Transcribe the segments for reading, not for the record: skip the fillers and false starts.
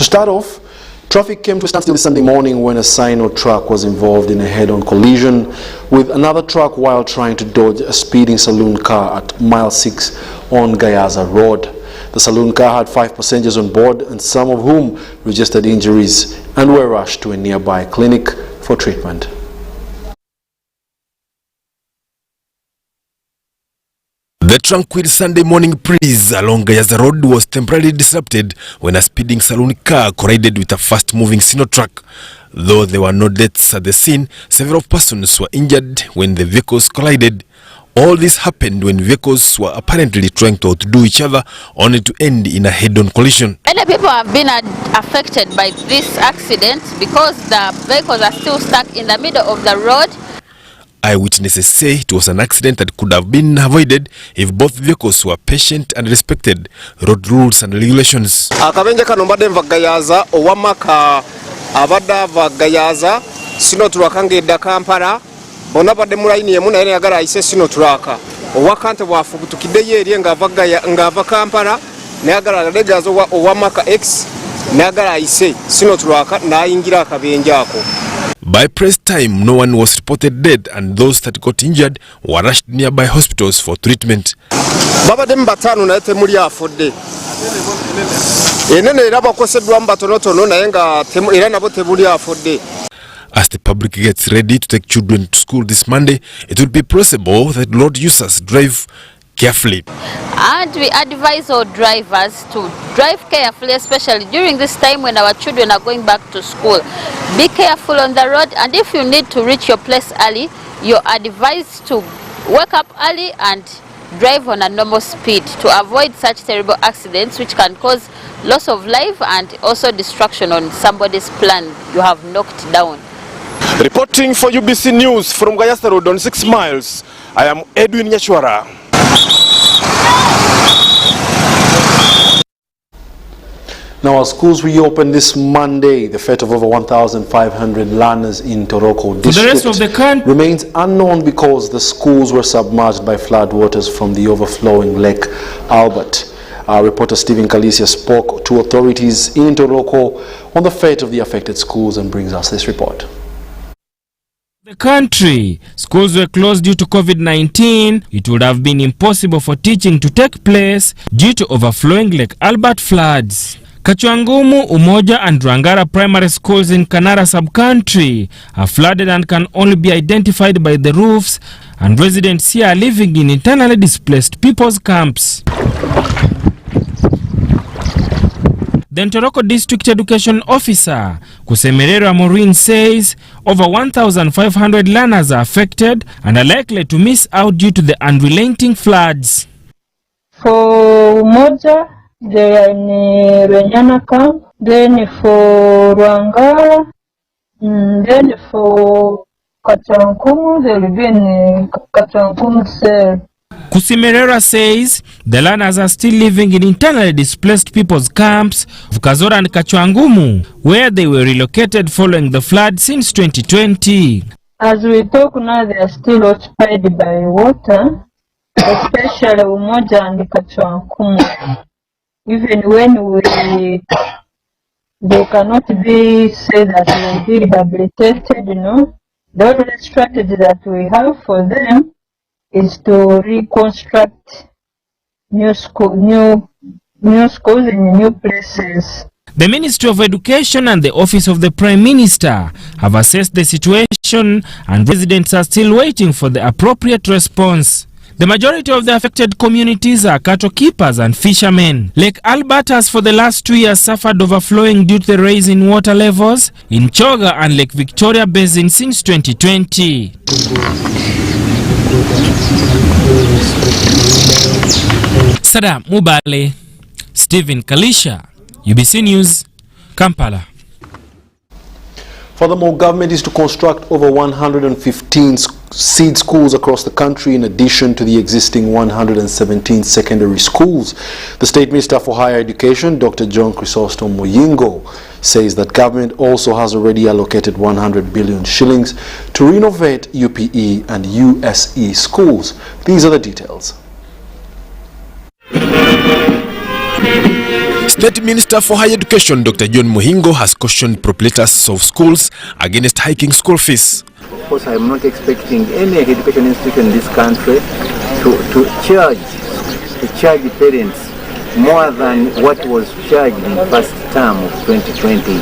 To start off, traffic came to a standstill this Sunday morning when a Sino truck was involved in a head-on collision with another truck while trying to dodge a speeding saloon car at mile 6 on Gayaza Road. The saloon car had 5 passengers on board, and some of whom registered injuries and were rushed to a nearby clinic for treatment. The tranquil Sunday morning breeze along Gayaza Road was temporarily disrupted when a speeding saloon car collided with a fast-moving Sino truck. Though there were no deaths at the scene, several persons were injured when the vehicles collided. All this happened when vehicles were apparently trying to outdo each other, only to end in a head-on collision. Many people have been affected by this accident because the vehicles are still stuck in the middle of the road. Eyewitnesses say it was an accident that could have been avoided if both vehicles were patient and respected road rules and regulations. Akabenje kano mbadde nva Gayaza owamaka abadde ava Gayaza Sino tulakangedda Kampala bonna badde mu line emu naye yagala ayise Sino tulaka owakante bwafubutukiddeyo eri ng'ava Kampala nayagala Gayaza owamaka X nayagala ayise Sino tulaka n'ayingira akabenje ako. By press time, no one was reported dead, and those that got injured were rushed nearby hospitals for treatment. Babadde mbatano naye temuli afodde. Enene era bakoseddwa mbatonotono naye nga era nabo tebuli afodde. As the public gets ready to take children to school this Monday, it will be possible that road users drive carefully. And we advise our drivers to drive carefully, especially during this time when our children are going back to school. Be careful on the road, and if you need to reach your place early, you're advised to wake up early and drive on a normal speed to avoid such terrible accidents which can cause loss of life and also destruction on somebody's plan you have knocked down. Reporting for UBC News from Gayaza Road on 6 miles, I am Edwin Nyachwara. Now, as schools reopen this Monday, the fate of over 1,500 learners in Toroko district the rest of the country remains unknown because the schools were submerged by floodwaters from the overflowing Lake Albert. Our reporter Stephen Kalicia spoke to authorities in Toroko on the fate of the affected schools and brings us this report. The country, schools were closed due to COVID-19. It would have been impossible for teaching to take place due to overflowing Lake Albert floods. Kachwangumu, Umoja and Rangara primary schools in Kanara sub-country are flooded and can only be identified by the roofs, and residents here are living in internally displaced people's camps. The Toroko District Education Officer, Kusemerera Maureen, says over 1,500 learners are affected and are likely to miss out due to the unrelenting floods. For Umoja, they are in Renyana camp, then for Rwangara, then for Kachankumu, they will be in Kachankumu cell. Kusemerera says the learners are still living in internally displaced people's camps of Kazora and Kachwangumu, where they were relocated following the flood since 2020. As we talk now, they are still occupied by water, especially Umoja and Kachwangumu. Even when they cannot be said that they will be rehabilitated, you know. The only strategy that we have for them is to reconstruct new schools in new places. The Ministry of Education and the Office of the Prime Minister have assessed the situation, and residents are still waiting for the appropriate response. The majority of the affected communities are cattle keepers and fishermen. Lake Albert has for the last 2 years suffered overflowing due to the rise in water levels in Choga and Lake Victoria Basin since 2020. Sada Mubale, Stephen Kalicia, UBC News, Kampala. Furthermore, government is to construct over 115 seed schools across the country in addition to the existing 117 secondary schools. The State Minister for Higher Education, Dr. John Chrysostom Muyingo, says that government also has already allocated 100 billion shillings to renovate UPE and USE schools. These are the details. State Minister for Higher Education Dr. John Muhingo has cautioned proprietors of schools against hiking school fees. Of course, I am not expecting any education institution in this country to charge parents more than what was charged in the first term of 2020.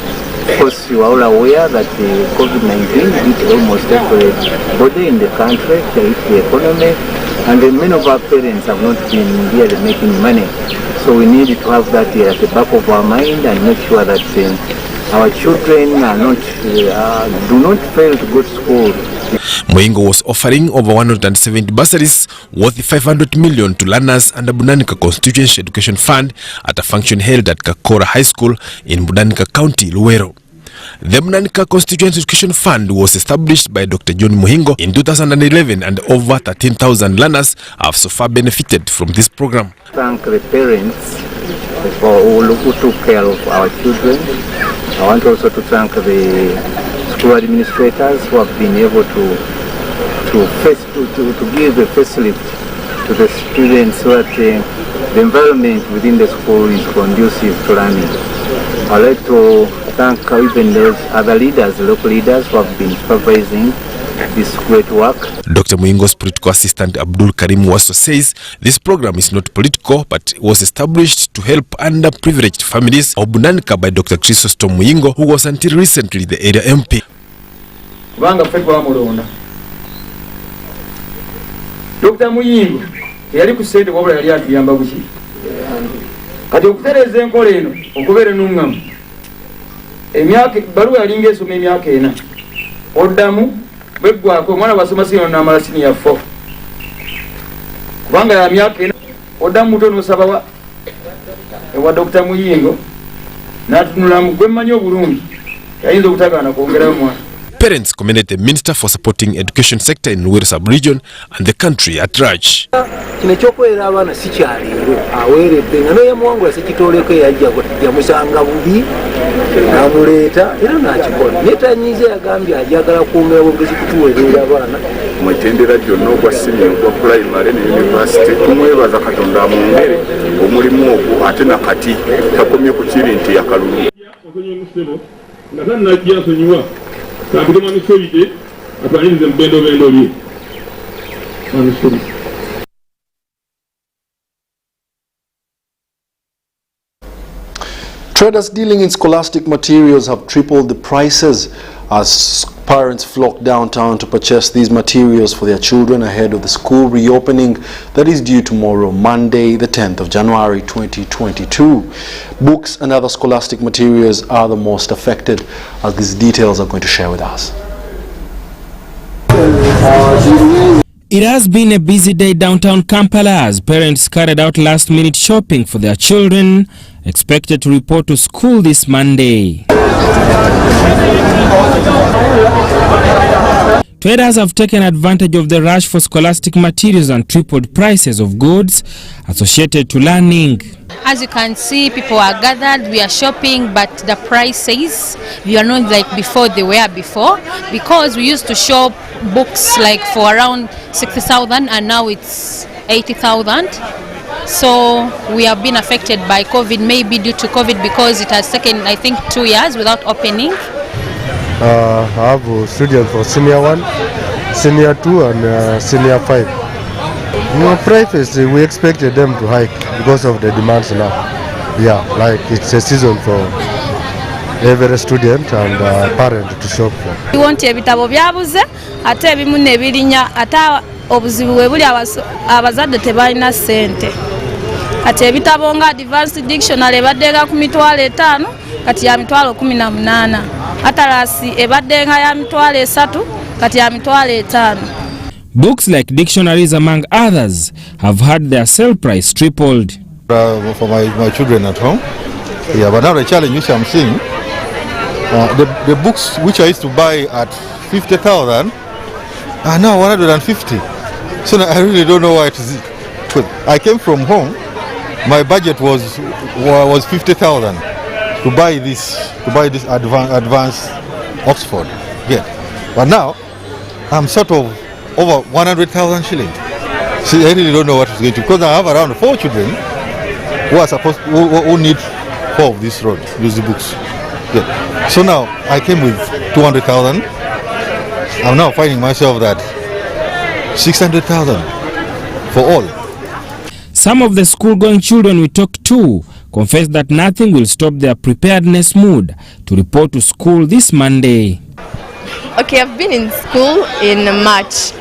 Of course, you are all aware that COVID-19 hit almost everybody in the country, hit the economy, and many of our parents have not been really making money. So we need to have that at the back of our mind and make sure that our children are not, do not fail to go to school. Muhingo was offering over 170 bursaries worth 500 million to learners under Bunanika Constituency Education Fund at a function held at Kakora High School in Bunanika County, Luero. The Bunanika Constituency Education Fund was established by Dr. John Muhingo in 2011 and over 13,000 learners have so far benefited from this program. Thank the parents who took care of our children. I want also to thank the school administrators who have been able to give a facelift to the students so that the environment within the school is conducive to learning. I'd like to thank even those other leaders, local leaders who have been supervising this great work. Dr. Muhingo's political assistant Abdul Karim Waso says this program is not political but was established to help underprivileged families of Bunanika by Dr. Chrysostom Muhingo, who was until recently the area MP. Dr. Muhingo yali ku sente wabula yali atuyamba buki kati okutereza enkola eno okubeera n'oŋŋamu emyaka baluwa yali ng'esoma emyaka ena oddamu bweggwako omwana bw'asoma siniya n'amala siniya 4 kubanga ya myaka ena oddamu muto n'osabawa ewa Dr. Muhingo n'atunulamu gwe mmanyi obulungi yayinza obutagaana kwongerayo mwana. Parents commended the Minister for supporting education sector in Luero sub-region and the country at large. Kino ekyokuweerera abaana si kyaleero aweeredde nga n'oyamuwangula sekitooleko yamusanga bubi n'amuleeta era n'akikola naye tanyiiza yagambye ajagala kuumira bwogezi kutuweerera abaana mu mitendera gyonna ogwa siniya ogwa pulayimale ne yunivasite tumwebaza Katonda amwongere omulimu ogwo ate nakati takomye ku kiri nti yakalulu. Traders dealing in scholastic materials have tripled the prices as parents flock downtown to purchase these materials for their children ahead of the school reopening that is due tomorrow, Monday, the 10th of January 2022. Books and other scholastic materials are the most affected, as these details are going to share with us. It has been a busy day downtown Kampala as parents carried out last-minute shopping for their children, expected to report to school this Monday. Traders have taken advantage of the rush for scholastic materials and tripled prices of goods associated to learning. As you can see, people are gathered, we are shopping, but the prices, we are not like before they were before, because we used to shop books like for around 60,000 and now it's 80,000. So we have been affected by COVID, maybe due to COVID, because it has taken, I think, 2 years without opening. I have a student for senior 1, senior 2 and senior 5. Prices, we expected them to hike because of the demands now. Yeah, like it's a season for every student and parent to shop for. We want ebitabo byabuze ate ebimu ne birinya ate obuzibu bwe buli abazadde tebalina ssente. Kati ebitabo nga advanced dictionary baddenga ku mitwalo 5 kati ya mitwalo 18. Atalasi ebaddenga ya mitwalo 3 kati ya mitwalo 5. Books like dictionaries, among others, have had their sale price tripled. For my children at home, yeah, but now the challenge which I'm seeing, the books which I used to buy at 50,000 are now 150. So I really don't know why it is. I came from home, my budget was 50,000 to buy this advanced Oxford. Yeah, but now I'm sort of over 100,000 shillings. See, I really don't know what is going to, because I have around 4 children who are who need poor of this road use the books. Yeah. So now I came with 200,000. I'm now finding myself that 600,000 for all. Some of the school-going children we talked to confess that nothing will stop their preparedness mood to report to school this Monday. Okay, I've been in school in March.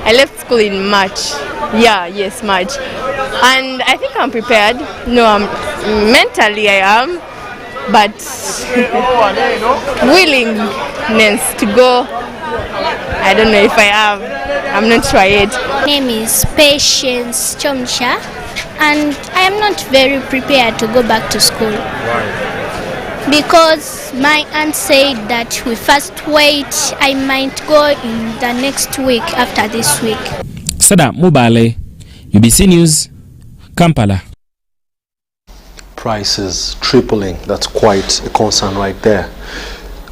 I left school in March. Yes, March. And I think I'm prepared. No, mentally I am, but willingness to go, I don't know if I have. I'm not sure yet. My name is Patience Chomsha, and I am not very prepared to go back to school. Why? Because my aunt said that we first wait, I might go in the next week after this week. Sada Mubale, UBC News, Kampala. Prices tripling, that's quite a concern right there.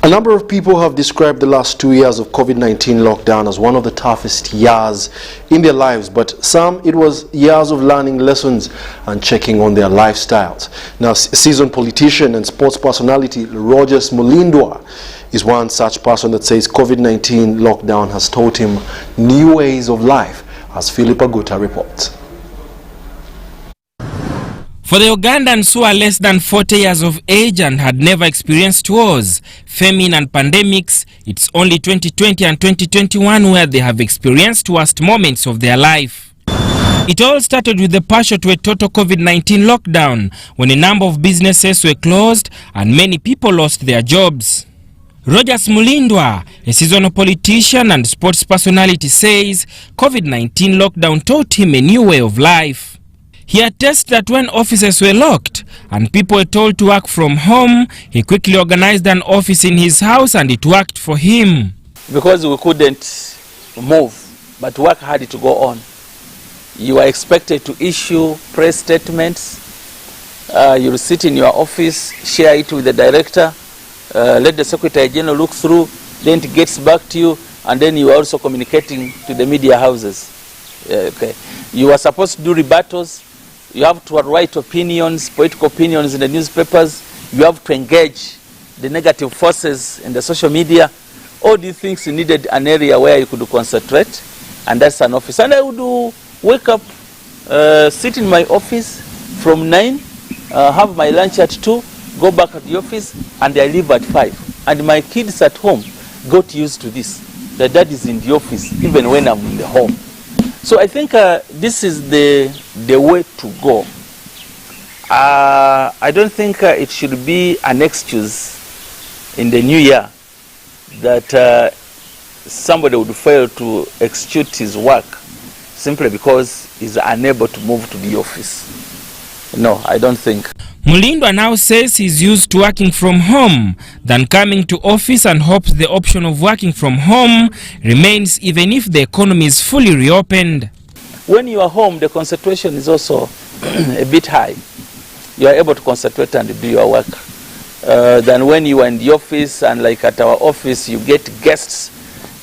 A number of people have described the last 2 years of COVID-19 lockdown as one of the toughest years in their lives, but some it was years of learning lessons and checking on their lifestyles. Now, seasoned politician and sports personality Rogers Mulindwa is one such person that says COVID-19 lockdown has taught him new ways of life, as Philip Aguta reports. For the Ugandans who are less than 40 years of age and had never experienced wars, famine and pandemics, it's only 2020 and 2021 where they have experienced worst moments of their life. It all started with the partial to a total COVID-19 lockdown when a number of businesses were closed and many people lost their jobs. Rogers Mulindwa, a seasonal politician and sports personality, says COVID-19 lockdown taught him a new way of life. He attests that when offices were locked and people were told to work from home, he quickly organized an office in his house and it worked for him. Because we couldn't move, but work had to go on. You are expected to issue press statements. You'll sit in your office, share it with the director, let the Secretary General look through, then it gets back to you, and then you are also communicating to the media houses. Okay. You are supposed to do rebuttals. You have to write opinions, political opinions in the newspapers. You have to engage the negative forces in the social media. All these things needed an area where you could concentrate, and that's an office. And I would wake up, sit in my office from 9, have my lunch at 2, go back at the office, and I leave at 5. And my kids at home got used to this. The dad is in the office even when I'm in the home. So I think this is the way to go. I don't think it should be an excuse in the new year that somebody would fail to execute his work simply because he's unable to move to the office. No, I don't think. Mulindwa now says he's used to working from home than coming to office and hopes the option of working from home remains even if the economy is fully reopened. When you are home, the concentration is also a bit high. You are able to concentrate and do your work. Than when you are in the office, and like at our office, you get guests.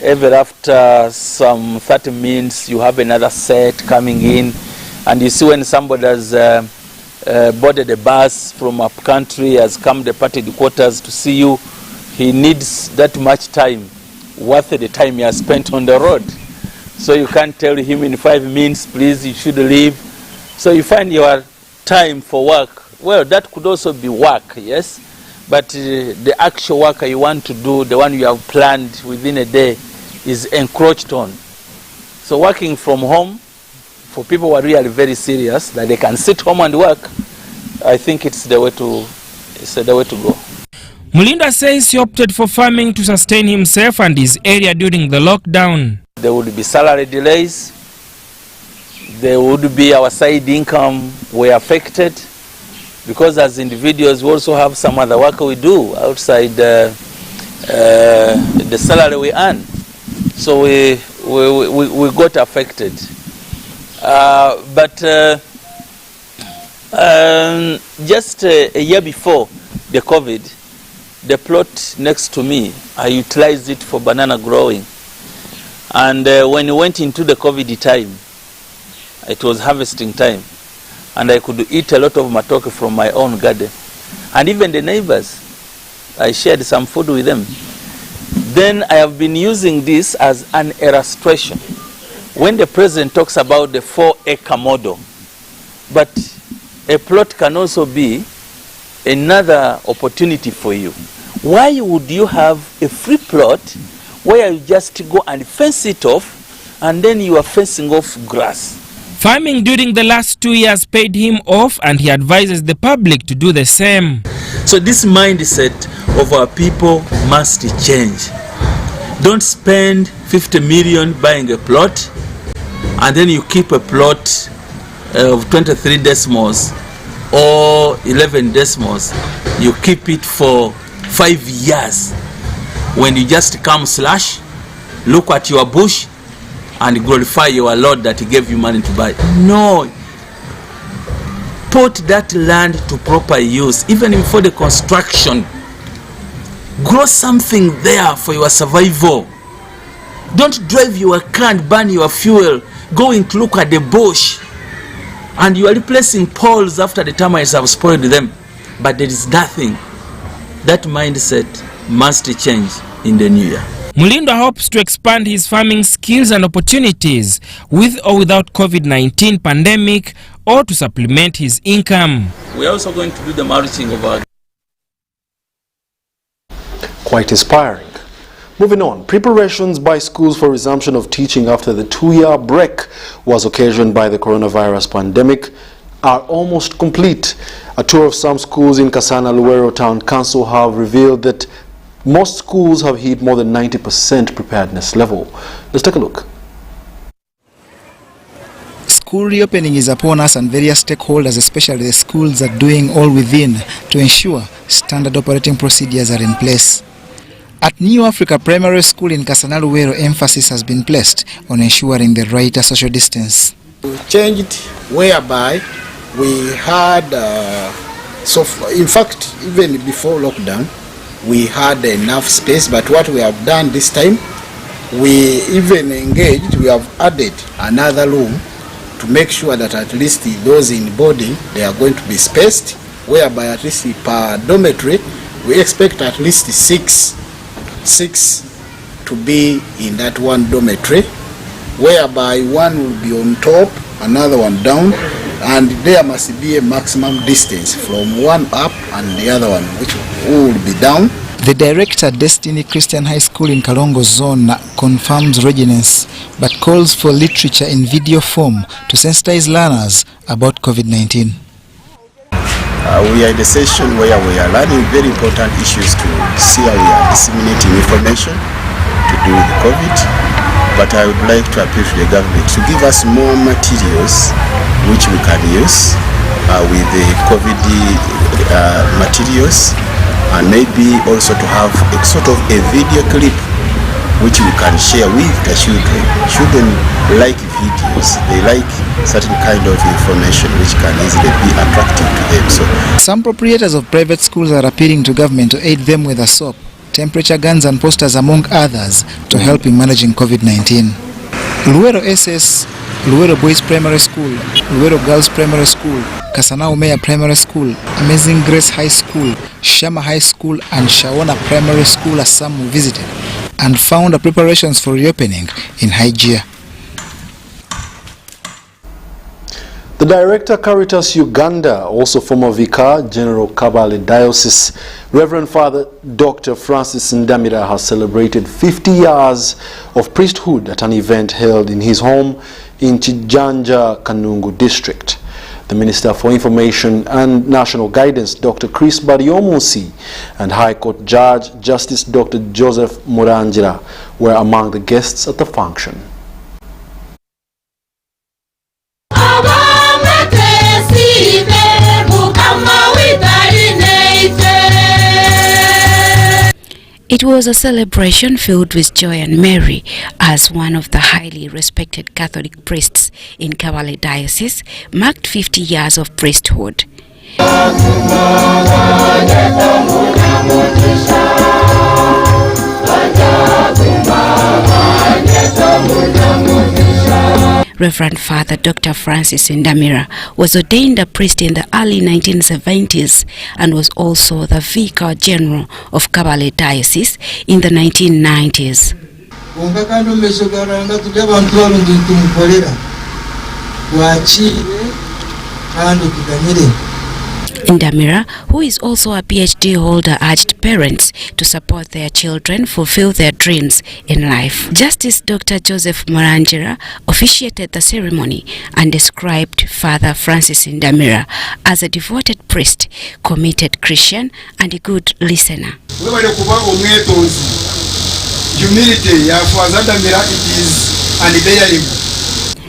Ever after some 30 minutes, you have another set coming in, and you see when somebody has boarded a bus from up country, has come to the party quarters to see you, he needs that much time, worth the time he has spent on the road. So you can't tell him in 5 minutes, please, you should leave. So you find your time for work. Well, that could also be work, yes, but the actual work you want to do, the one you have planned within a day, is encroached on. So working from home, for people who are really very serious, that they can sit home and work, I think it's the way to go. Mulindwa says he opted for farming to sustain himself and his area during the lockdown. There would be salary delays. There would be our side income were affected, because as individuals we also have some other work we do outside the salary we earn. So we got affected. But just a year before the COVID, the plot next to me, I utilized it for banana growing. And when we went into the COVID time, it was harvesting time, and I could eat a lot of matoke from my own garden. and even the neighbors. I shared some food with them. Then I have been using this as an illustration when the president talks about the 4-acre model. But a plot can also be another opportunity for you. Why would you have a free plot where you just go and fence it off and then you are fencing off grass? Farming during the last 2 years paid him off, and he advises the public to do the same. So this mindset of our people must change. Don't spend 50 million buying a plot and then you keep a plot of 23 decimals or 11 decimals. You keep it for 5 years. When you just come slash, look at your bush and glorify your Lord that he gave you money to buy. No. Put that land to proper use, even before the construction. Grow something there for your survival. Don't drive your car and burn your fuel going to look at the bush. And you are replacing poles after the termites have spoiled them. But there is nothing. That mindset must change in the new year. Mulindo hopes to expand his farming skills and opportunities with or without COVID-19 pandemic, or to supplement his income. We are also going to do the mulching of our... Quite inspiring. Moving on, preparations by schools for resumption of teaching after the 2-year break was occasioned by the coronavirus pandemic are almost complete. A tour of some schools in Kasana Luwero Town Council have revealed that most schools have hit more than 90% preparedness level. Let's take a look. School reopening is upon us, and various stakeholders, especially the schools, are doing all within to ensure standard operating procedures are in place. At New Africa Primary School in Kasana Luwero, emphasis has been placed on ensuring the right social distance. We changed whereby we had, in fact, even before lockdown, we had enough space, but what we have done this time, we even engaged, we have added another room to make sure that at least those in boarding, they are going to be spaced, whereby at least per dormitory, we expect at least six to be in that one dormitory, whereby one will be on top, another one down, and there must be a maximum distance from one up and the other one which will be down. The director, Destiny Christian High School in Kalongo Zone, confirms readiness but calls for literature in video form to sensitize learners about COVID-19. We are in a session where we are learning very important issues to see how we are disseminating information to do with COVID. But I would like to appeal to the government to give us more materials which we can use with the COVID materials, and maybe also to have a sort of a video clip which we can share with the children. Children like videos, they like certain kind of information which can easily be attractive to them. So some proprietors of private schools are appealing to government to aid them with a soap, temperature guns and posters, among others, to help in managing COVID-19. Luwero SS, Luwero Boys Primary School, Luwero Girls Primary School, Kasana Umeya Primary School, Amazing Grace High School, Shama High School and Shawana Primary School are some who visited and found the preparations for reopening in high gear. The Director, Caritas Uganda, also former Vicar, General Kabale Diocese, Reverend Father Dr. Francis Ndamira, has celebrated 50 years of priesthood at an event held in his home in Chijanja, Kanungu District. The Minister for Information and National Guidance, Dr. Chris Bariomunsi, and High Court Judge Justice Dr. Joseph Murangira were among the guests at the function. It was a celebration filled with joy and merry as one of the highly respected Catholic priests in Kabale Diocese marked 50 years of priesthood. Reverend Father Dr. Francis Ndamira was ordained a priest in the early 1970s and was also the Vicar General of Kabale Diocese in the 1990s. Ndamira, who is also a PhD holder, urged parents to support their children fulfill their dreams in life. Justice Dr. Joseph Morangira officiated the ceremony and described Father Francis Ndamira as a devoted priest, committed Christian, and a good listener. Humility for Ndamira, it is unbearable.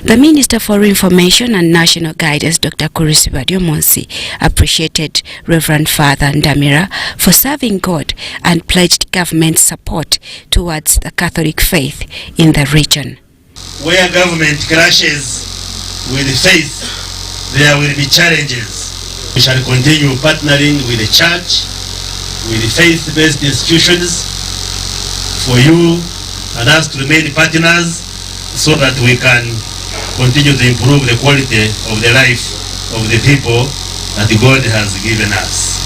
The Minister for Information and National Guidance, Dr. Kurisibadio Monsi, appreciated Reverend Father Ndamira for serving God and pledged government support towards the Catholic faith in the region. Where government clashes with faith, there will be challenges. We shall continue partnering with the church, with the faith-based institutions, for you and us to remain partners so that we can continue to improve the quality of the life of the people that God has given us.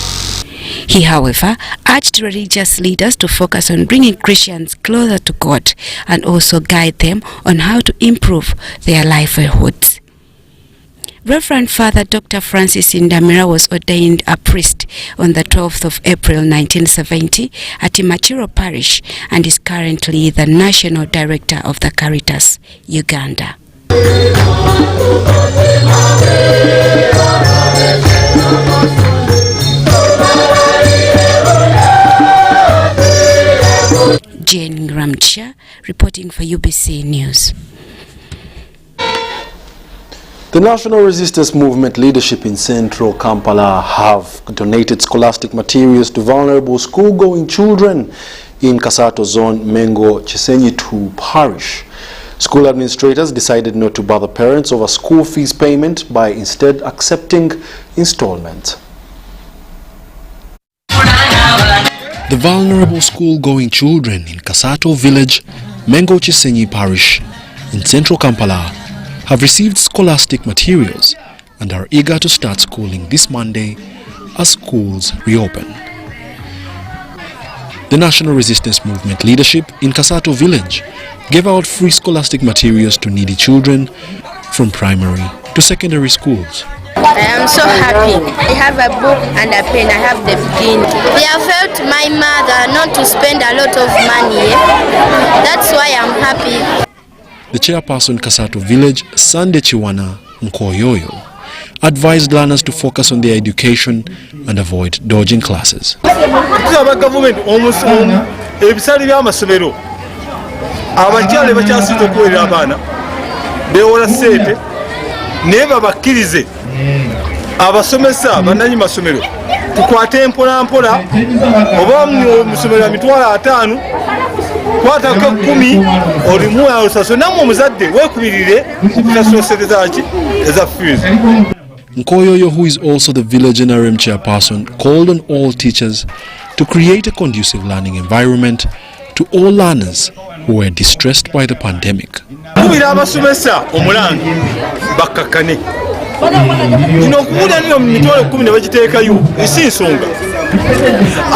He, however, urged religious leaders to focus on bringing Christians closer to God and also guide them on how to improve their livelihoods. Reverend Father Dr. Francis Ndamira was ordained a priest on the 12th of April 1970 at Imachiro Parish and is currently the National Director of the Caritas, Uganda. Jane Gramcha reporting for UBC News. The National Resistance Movement leadership in central Kampala have donated scholastic materials to vulnerable school-going children in Kasato Zone, Mengo Chisenyi Parish. School administrators decided not to bother parents over school fees payment by instead accepting installment. The vulnerable school-going children in Kasato village, Mengo Chisenyi Parish in central Kampala have received scholastic materials and are eager to start schooling this Monday as schools reopen. The National Resistance Movement leadership in Kasato village gave out free scholastic materials to needy children from primary to secondary schools. I am so happy. I have a book and a pen. I have the beginning. I have helped my mother not to spend a lot of money. That's why I'm happy. The chairperson Kasato village, Sande Chiwana Nkoyoyo, advised learners to focus on their education and avoid dodging classes. Government almost ebisale by'amasomero abakyale bakyasinze okuweerera abaana beewola ssente naye babakkirize abasomesa bannanyi masomero tukwate mpola mpola oba omusomero ya mitwalo 5 kwatako 10 olimu osasule namwe omuzadde weekubirire kusasula ssente zaki eza fees. Nkoyoyo, who is also the village NRM chairperson, called on all teachers to create a conducive learning environment to all learners who were distressed by the pandemic. Kubira abasomesa omulange bakkakane kino okuwulira niyo mitwalo 10 ne bagiteekayo esi nsonga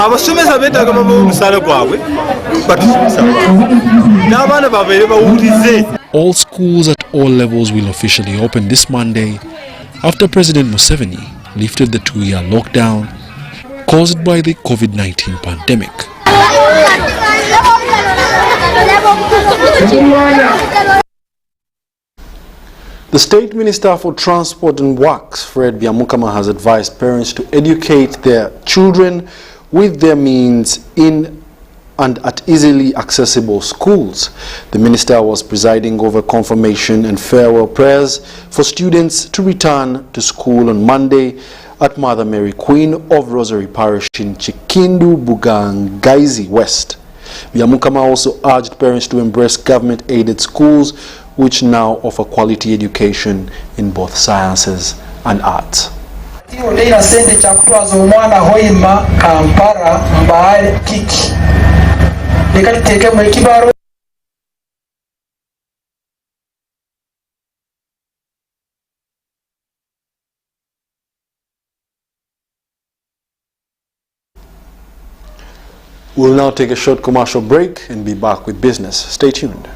abasomesa beetaaga baba omusaala gwabwe batusomesa n'abaana babeere bawulize. All schools at all levels will officially open this Monday after President Museveni lifted the 2-year lockdown caused by the COVID-19 pandemic. The State Minister for Transport and Works, Fred Byamukama, has advised parents to educate their children with their means in and at easily accessible schools. The minister was presiding over confirmation and farewell prayers for students to return to school on Monday at Mother Mary Queen of Rosary Parish in Chikindu, Bugangaizi West. Byamukama also urged parents to embrace government-aided schools which now offer quality education in both sciences and arts. We'll now take a short commercial break and be back with business. Stay tuned.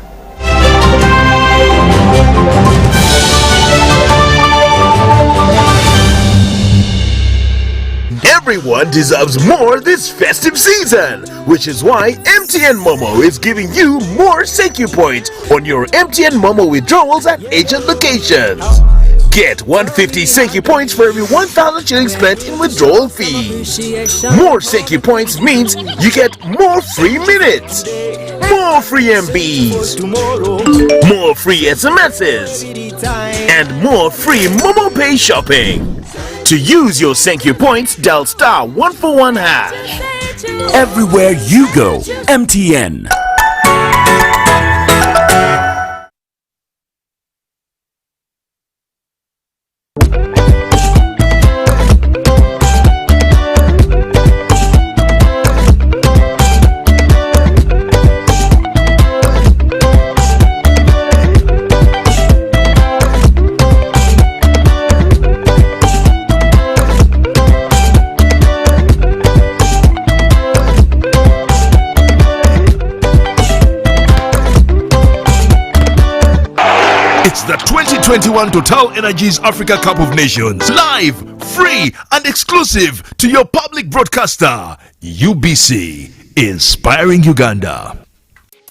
Everyone deserves more this festive season, which is why MTN Momo is giving you more Senkyu points on your MTN Momo withdrawals at agent locations. Get 150 Senkyu points for every 1,000 shillings spent in withdrawal fees. More Senkyu points means you get more free minutes, more free MBs, more free SMSs, and more free Momo Pay shopping. To use your Senkyu points, dial *141#. Everywhere you go, MTN. It's the 2021 Total Energies Africa Cup of Nations. Live, free, and exclusive to your public broadcaster, UBC, inspiring Uganda.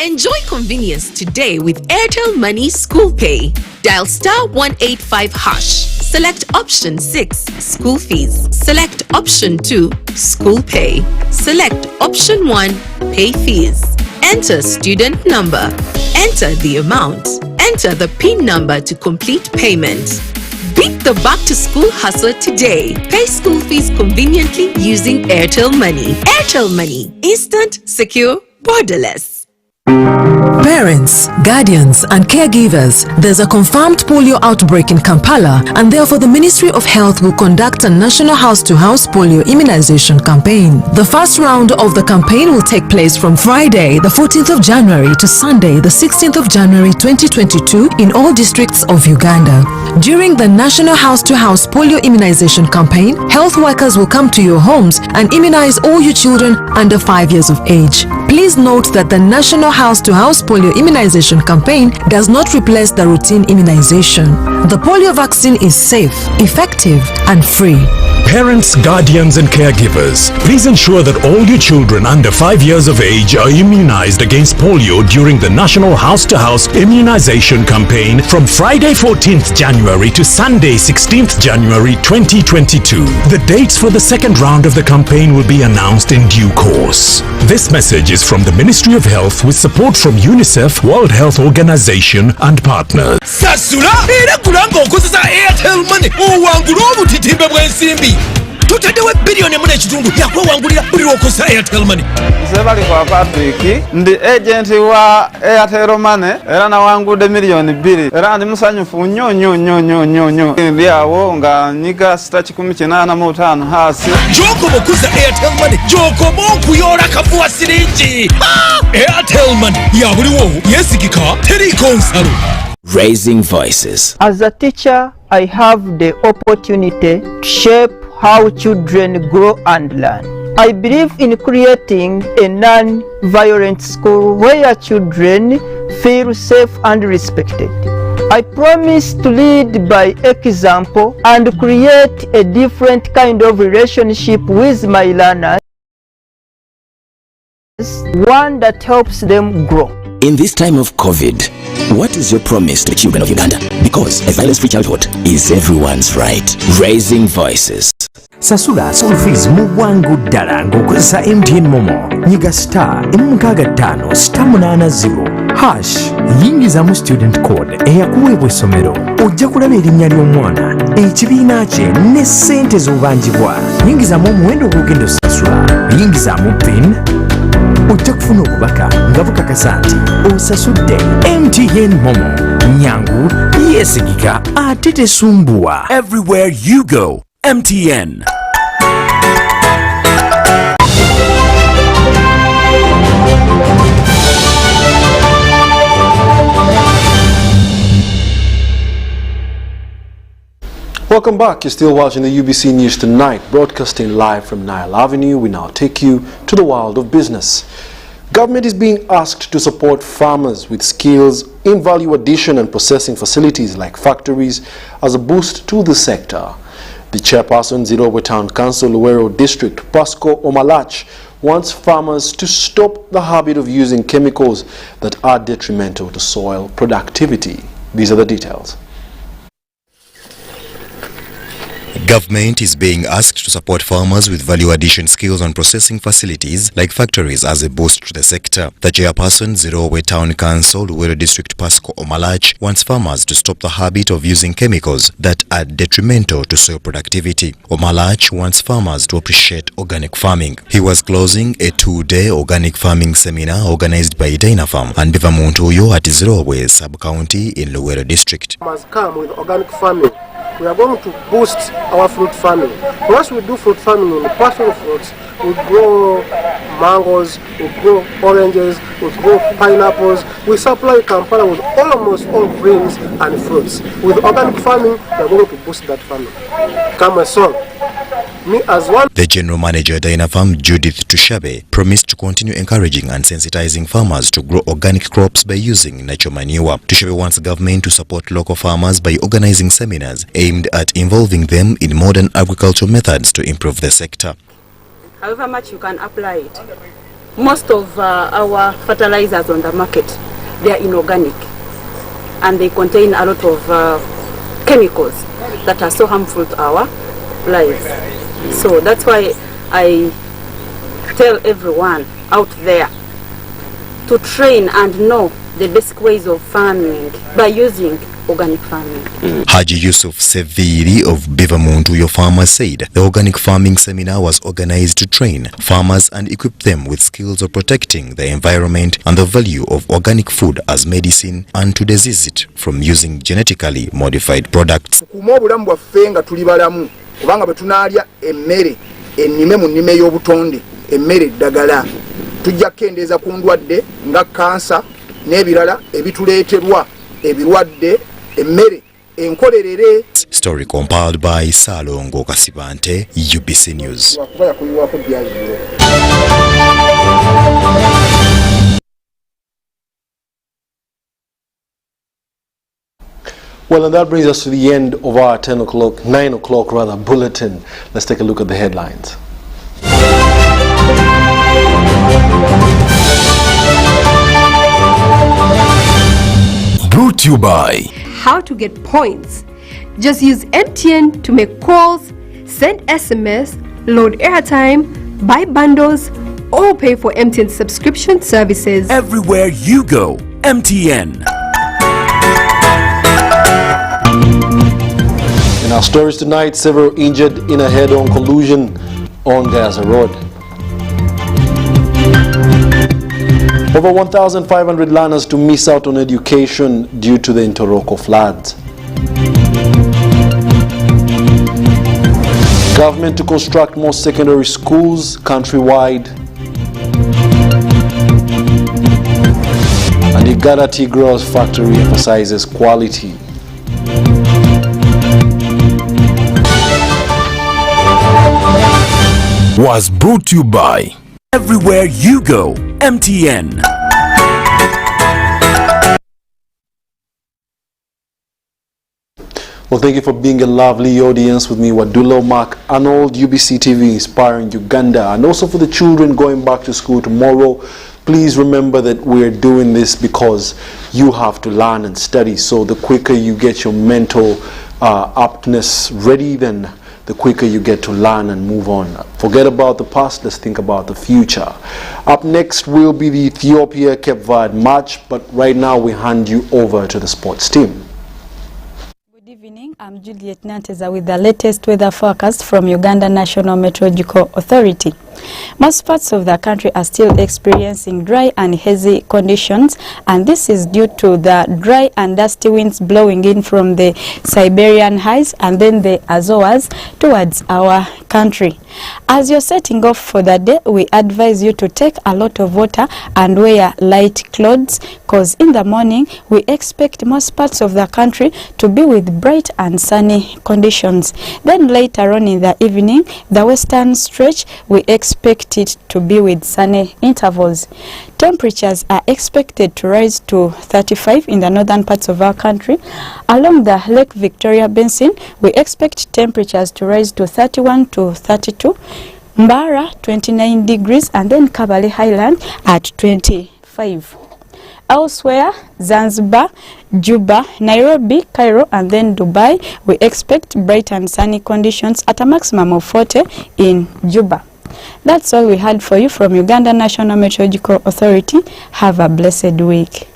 Enjoy convenience today with Airtel Money School Pay. Dial *185#. Select option 6, school fees. Select option 2, school pay. Select option 1, pay fees. Enter student number. Enter the amount. Enter the PIN number to complete payment. Beat the back-to-school hustle today. Pay school fees conveniently using Airtel Money. Airtel Money. Instant, secure, borderless. Parents, guardians and caregivers, there's a confirmed polio outbreak in Kampala, and therefore the Ministry of Health will conduct a national house-to-house polio immunization campaign. The first round of the campaign will take place from Friday the 14th of January to Sunday the 16th of January 2022 in all districts of Uganda. During the national house-to-house polio immunization campaign, health workers will come to your homes and immunize all your children under 5 years of age. Please note that the national house-to-house polio immunization campaign does not replace the routine immunization. The polio vaccine is safe, effective, and free. Parents, guardians and caregivers, please ensure that all your children under 5 years of age are immunized against polio during the National House-to-House Immunization Campaign from Friday 14th January to Sunday 16th January 2022. The dates for the second round of the campaign will be announced in due course. This message is from the Ministry of Health with support from UNICEF, World Health Organization and partners. Sasula era kulanga okozesa Airtel Money owangula obutitimbe bw'ensimbi tutaddewo billion emu n'ekitundu yakwewangulira buli lw'okozesa Airtel Money. Nze bali kwa Patrick ndi agent wa Airtel Money era nawangudde million 2 era ndi musanyufu nnyo ndi awo nga nyiga *185 hasi. Gy'okoma okuza Airtel Money gy'okoma okuyoola kafuwa siringi. Airtel Money ya buliwo yeesigika teriiko nsalo. Raising voices. As a teacher, I have the opportunity to shape how children grow and learn. I believe in creating a non-violent school where children feel safe and respected. I promise to lead by example and create a different kind of relationship with my learners, one that helps them grow. In this time of COVID, what is your promise to the children of Uganda? Because a violence-free childhood is everyone's right. Raising voices. Sasula school fees mu bwangu ddala ng'okozesa MTN Momo. Nyiga *165 *880# yingizamu student code eyakuweebwa essomero. Ojja kulaba erinnya ly'omwana, ekibiina kye ne ssente z'obanjibwa. Yingizamu omuwendo gw'ogenda osasula. Yingizamu PIN. Ojja kufuna obubaka nga bukakasa nti osasudde. MTN Momo. Nyangu, yeesigika ate tesumbuwa. Everywhere you go, MTN. Welcome Welcome back. You're still watching the UBC News Tonight, broadcasting live from Nile Avenue. We now take you to the world of business. Government is being asked to support farmers with skills in value addition and processing facilities like factories as a boost to the sector. The chairperson, Zimbabwe Town Council, Luwero District, Pasco Omalach, wants farmers to stop the habit of using chemicals that are detrimental to soil productivity. These are the details. Government is being asked to support farmers with value addition skills on processing facilities like factories as a boost to the sector. The chairperson, Zimbabwe Town Council, Luwero District, Pasco Omalach, wants farmers to stop the habit of using chemicals that are detrimental to soil productivity. Omalach wants farmers to appreciate organic farming. He was closing a 2-day organic farming seminar organized by Dynafam and Bivamuntuyo at Zimbabwe sub-county in Luwero District. Must come with organic farming. We are going to boost our fruit farming. Once we do fruit farming in the passion fruits, we grow mangoes, we grow oranges, we grow pineapples. We supply Kampala with almost all greens and fruits. With organic farming, we are going to boost that farming. Come and solve. Me as one. The General Manager Dynafam, Judith Tushabe, promised to continue encouraging and sensitizing farmers to grow organic crops by using natural manure. Tushabe wants government to support local farmers by organizing seminars aimed at involving them in modern agricultural methods to improve the sector. However much you can apply it, most of our fertilizers on the market, they are inorganic and they contain a lot of chemicals that are so harmful to our lives. So that's why I tell everyone out there to train and know the basic ways of farming by using organic farming. Haji Yusuf Seviri of Bivamuntuyo Farmers said the organic farming seminar was organized to train farmers and equip them with skills of protecting the environment and the value of organic food as medicine and to disease it from using genetically modified products. Kubanga betunalya emmere ennime mu nnime y'obutonde emmere eddagala tujja kukendeeza ku ndwadde nga kansa n'ebirala ebituleeterwa ebirwadde emmere enkolerere. Story compiled by Salongo Kasibante, UBC News. Well, and that brings us to the end of our 9 o'clock bulletin. Let's take a look at the headlines. Brought to you by How to get points. Just use MTN to make calls, send SMS, load airtime, buy bundles, or pay for MTN subscription services. Everywhere you go, MTN. In our stories tonight, several injured in a head-on collision on Gaza Road. Over 1,500 learners to miss out on education due to the Ntoroko floods. Government to construct more secondary schools countrywide. And the Uganda Tea Growers Factory emphasizes quality. Was brought to you by Everywhere You Go, MTN. Well, thank you for being a lovely audience with me, Wadulo, Mark, Arnold, UBC TV, inspiring Uganda, and also for the children going back to school tomorrow. Please remember that we're doing this because you have to learn and study. So the quicker you get your mental aptness ready, then the quicker you get to learn and move on. Forget about the past, let's think about the future. Up next will be the Ethiopia-Cape Verde match, but right now we hand you over to the sports team. Good evening, I'm Juliet Nanteza with the latest weather forecast from Uganda National Meteorological Authority. Most parts of the country are still experiencing dry and hazy conditions, and this is due to the dry and dusty winds blowing in from the Siberian highs and then the Azores towards our country. As you're setting off for the day, we advise you to take a lot of water and wear light clothes, because in the morning we expect most parts of the country to be with bright and sunny conditions. Then later on in the evening, the western stretch, we expect it to be with sunny intervals. Temperatures are expected to rise to 35 in the northern parts of our country. Along the Lake Victoria Basin, we expect temperatures to rise to 31 to 32. Mbara 29 degrees, and then Kabale Highland at 25. Elsewhere, Zanzibar, Juba, Nairobi, Cairo, and then Dubai, we expect bright and sunny conditions at a maximum of 40 in Juba. That's all we had for you from Uganda National Meteorological Authority. Have a blessed week.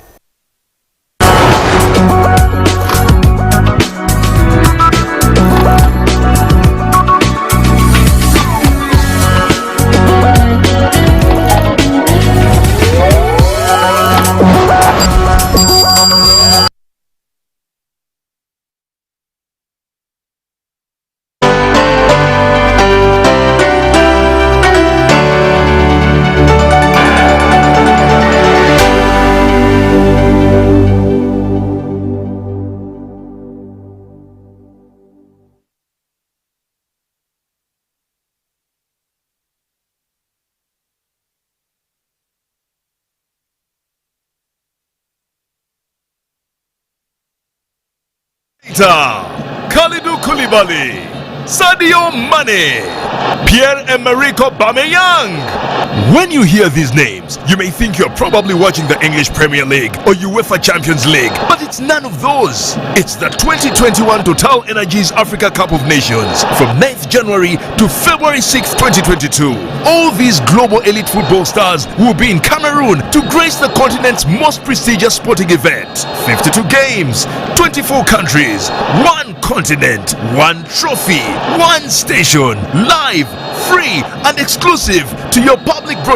Kalidou Koulibaly, Sadio Mane, Pierre-Emerick Aubameyang. When you hear these names, you may think you're probably watching the English Premier League or UEFA Champions League, but it's none of those. It's the 2021 Total Energies Africa Cup of Nations from 9th January to February 6th, 2022. All these global elite football stars will be in Cameroon to grace the continent's most prestigious sporting event. 52 games, 24 countries, 1 continent, 1 trophy, 1 station, live, free and exclusive to your public broadcast.